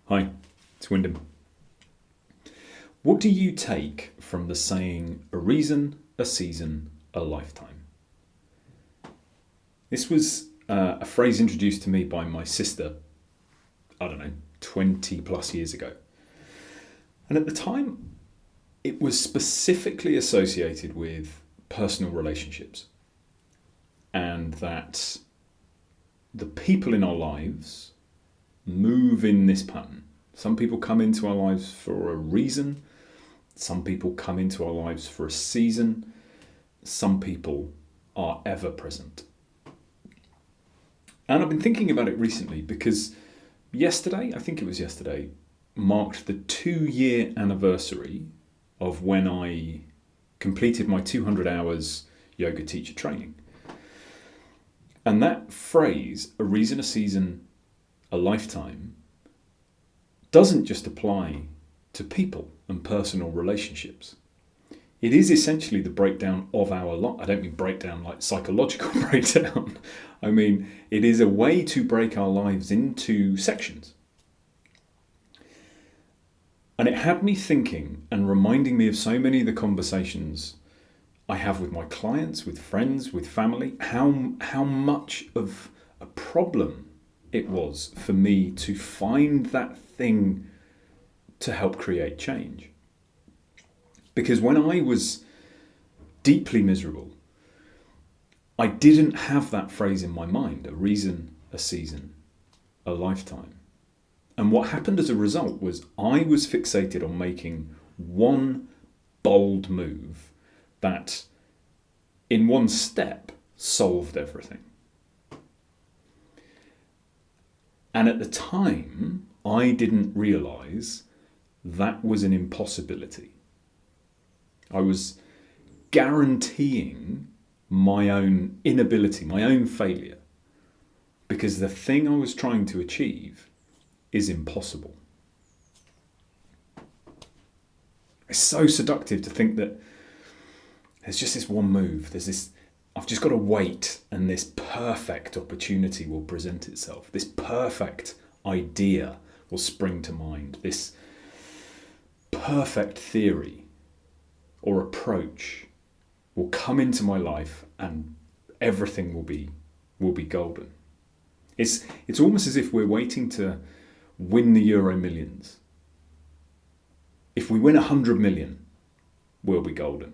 Hi, it's Wyndham. What do you take from the saying, a reason, a season, a lifetime? This was a phrase introduced to me by my sister, I don't know, 20 plus years ago. And at the time, it was specifically associated with personal relationships. And that the people in our lives move in this pattern. Some people come into our lives for a reason. Some people come into our lives for a season. Some people are ever present. And I've been thinking about it recently because yesterday, I think it was yesterday, marked the 2-year anniversary of when I completed my 200 hours yoga teacher training. And that phrase, a reason, a season, a lifetime, doesn't just apply to people and personal relationships. It is essentially the breakdown of our life. I don't mean breakdown like psychological breakdown. I mean, it is a way to break our lives into sections. And it had me thinking and reminding me of so many of the conversations I have with my clients, with friends, with family, how much of a problem it was for me to find that thing to help create change. Because when I was deeply miserable, I didn't have that phrase in my mind, a reason, a season, a lifetime. And what happened as a result was I was fixated on making one bold move that in one step solved everything. And at the time, I didn't realise that was an impossibility. I was guaranteeing my own inability, my own failure, because the thing I was trying to achieve is impossible. It's so seductive to think that there's just this one move, I've just got to wait and this perfect opportunity will present itself. This perfect idea will spring to mind. This perfect theory or approach will come into my life and everything will be golden. It's almost as if we're waiting to win the Euro Millions. If we win 100 million, we'll be golden.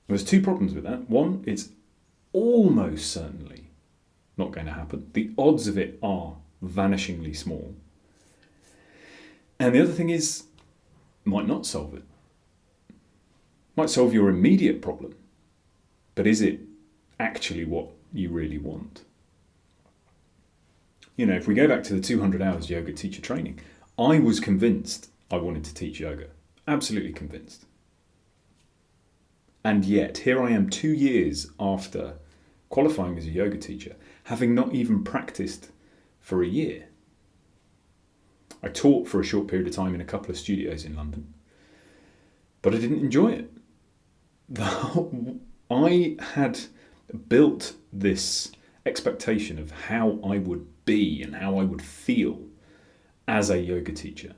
There's two problems with that. One, it's almost certainly not going to happen. The odds of it are vanishingly small. And the other thing is, might not solve it. Might solve your immediate problem, but is it actually what you really want? You know, if we go back to the 200 hours yoga teacher training, I was convinced I wanted to teach yoga. Absolutely convinced. And yet, here I am 2 years after qualifying as a yoga teacher, having not even practiced for a year. I taught for a short period of time in a couple of studios in London, but I didn't enjoy it. I had built this expectation of how I would be and how I would feel as a yoga teacher.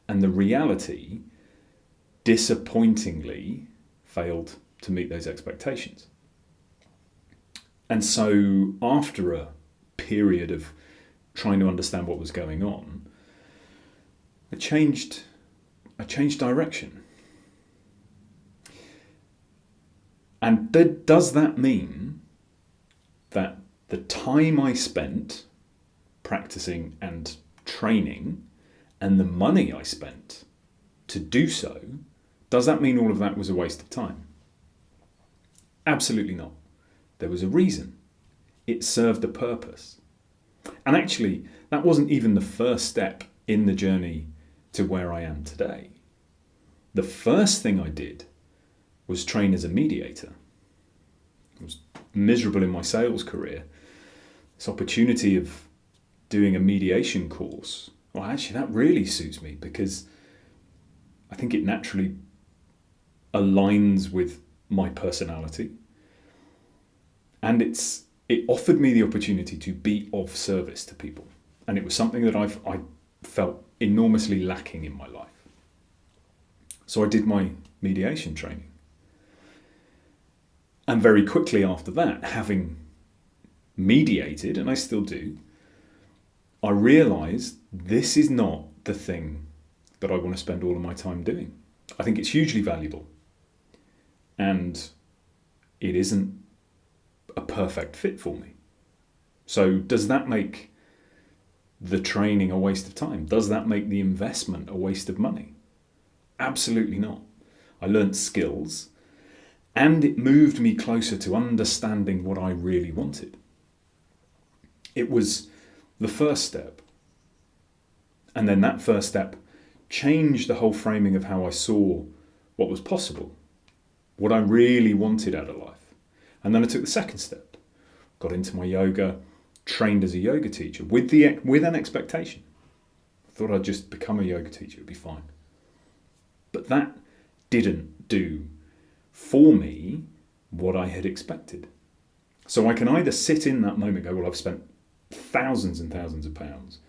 And the reality, disappointingly, failed to meet those expectations. And so after a period of trying to understand what was going on, I changed direction. And does that mean that the time I spent practicing and training and the money I spent to do so, does that mean all of that was a waste of time? Absolutely not. There was a reason. It served a purpose. And actually, that wasn't even the first step in the journey to where I am today. The first thing I did was train as a mediator. I was miserable in my sales career. This opportunity of doing a mediation course, well, actually, that really suits me because I think it naturally aligns with my personality. And it offered me the opportunity to be of service to people. And it was something that I felt enormously lacking in my life. So I did my mediation training. And very quickly after that, having mediated, and I still do, I realised this is not the thing that I want to spend all of my time doing. I think it's hugely valuable. And it isn't a perfect fit for me. So does that make the training a waste of time? Does that make the investment a waste of money? Absolutely not. I learned skills, and it moved me closer to understanding what I really wanted. It was the first step. And then that first step changed the whole framing of how I saw what was possible, what I really wanted out of life. And then I took the second step, got into my yoga, trained as a yoga teacher with an expectation. I thought I'd just become a yoga teacher, it'd be fine. But that didn't do for me what I had expected. So I can either sit in that moment and go, well, I've spent thousands and thousands of pounds,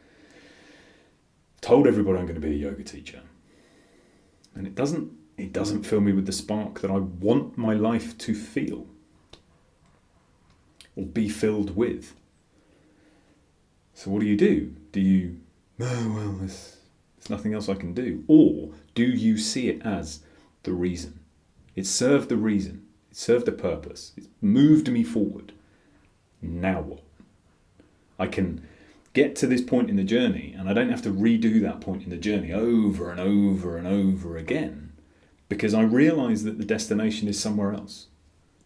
told everybody I'm going to be a yoga teacher, and it doesn't fill me with the spark that I want my life to feel or be filled with. So what do? Do you, oh, well, there's nothing else I can do? Or do you see it as the reason? It served the reason. It served the purpose. It's moved me forward. Now what? I can get to this point in the journey, and I don't have to redo that point in the journey over and over and over again, because I realise that the destination is somewhere else.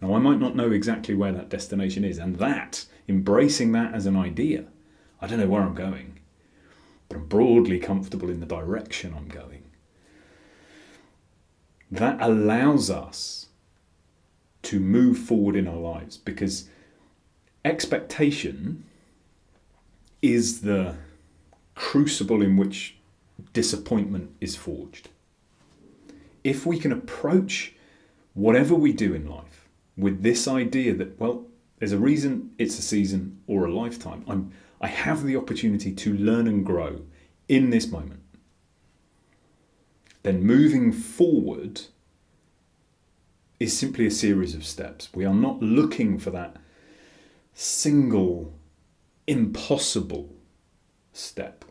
Now, I might not know exactly where that destination is, and that, embracing that as an idea, I don't know where I'm going, but I'm broadly comfortable in the direction I'm going. That allows us to move forward in our lives, because expectation is the crucible in which disappointment is forged. If we can approach whatever we do in life with this idea that, well, there's a reason, it's a season or a lifetime. I have the opportunity to learn and grow in this moment. Then moving forward is simply a series of steps. We are not looking for that single impossible step.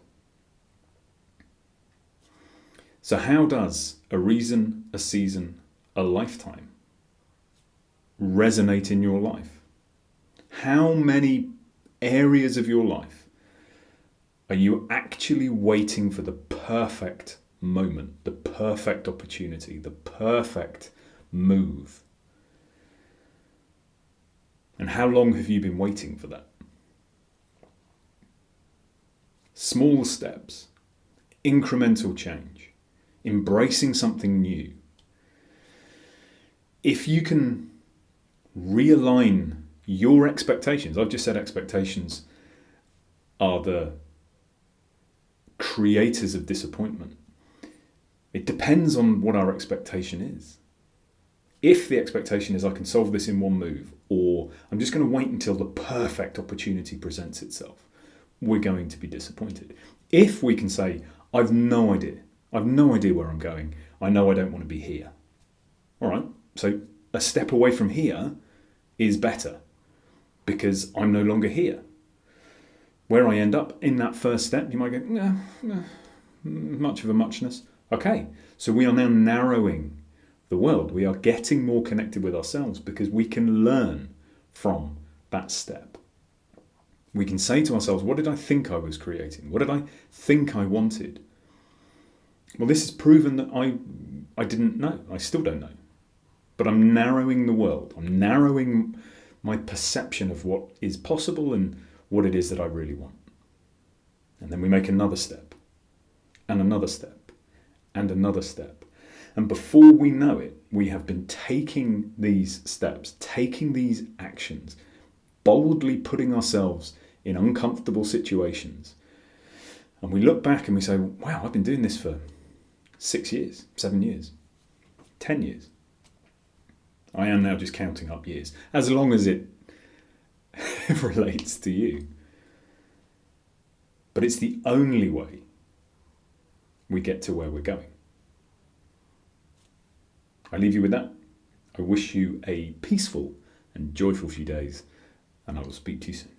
So how does a reason, a season, a lifetime resonate in your life? How many areas of your life are you actually waiting for the perfect moment, the perfect opportunity, the perfect move? And how long have you been waiting for that? Small steps, incremental change, embracing something new. If you can realign your expectations, I've just said expectations are the creators of disappointment. It depends on what our expectation is. If the expectation is I can solve this in one move, or I'm just going to wait until the perfect opportunity presents itself, we're going to be disappointed. If we can say, I've no idea where I'm going, I know I don't want to be here. All right, so a step away from here is better because I'm no longer here. Where I end up in that first step, you might go, no, much of a muchness. Okay, so we are now narrowing the world. We are getting more connected with ourselves because we can learn from that step. We can say to ourselves, what did I think I was creating? What did I think I wanted? Well, this has proven that I didn't know. I still don't know. But I'm narrowing the world. I'm narrowing my perception of what is possible and what it is that I really want. And then we make another step, and another step, and another step. And before we know it, we have been taking these steps, taking these actions, boldly putting ourselves in uncomfortable situations. And we look back and we say, wow, I've been doing this for 6 years, 7 years, 10 years. I am now just counting up years, as long as it relates to you. but it's the only way we get to where we're going. I leave you with that. I wish you a peaceful and joyful few days, and I will speak to you soon.